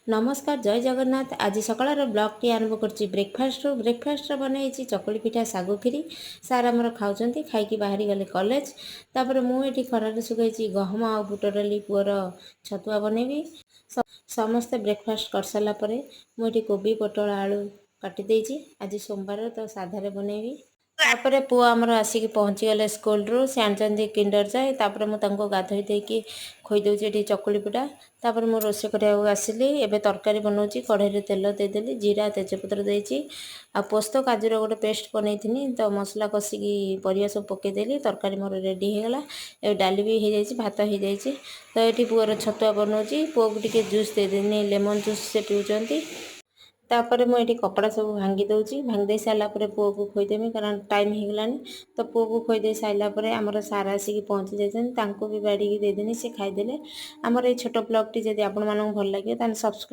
नमस्कार जय जगन्नाथ। आज सकाळ ब्लॉग आरंभ कर ब्रेकफास्ट बनई चकुली पिठा सागु खीरी सार आमर खाऊँ खाई बाहरी गले कॉलेज। तापर मुझे खरार सुखाई गहम आ बुट डाली पुअर छतुआ बनैबी। समस्ते ब्रेकफास्ट कर सारापर मुझे कोबी पोटल आलू काटी आज सोमवार तो साधारे बनैबी। तापर पुआ आमर आसिक पहुँची गले स्कूल रू से आनी किंडर जाए। तापर मुझे गाधोई देकी खोई दूसरी चकुली पिठा। तापर मु रोसे करा आसिली एबे तरकारी बनाऊँगी। कढ़ाई तेल देदेली जीरा तेजपत्र देती आ पोस्त काजूर गोटे पेस्ट बनई तो मसला कषिकी परिया सब पकईदेली। तरकारी मोर रेडी हो गला। ए डाली भी हो जाए भात हो जाए। तो ये पुअर छतुआ बनाऊँगी। पुओ को टिके जूस देदेनी लेमन जूस से पिउचंती। तापर मुझे कपड़ा सब भांगी दूसरी भांगी दे सारापर पुओ को खोईदेमी कारण टाइम हो गलानी। तो पुओ को खोईदे सारापर आमर सार आसिक पहुँची जाती भी बाड़ी देदेनी से खाईदे। आमर ये छोट ब्लॉग टी जब आपण मानक भल लगे सब्सक्राइब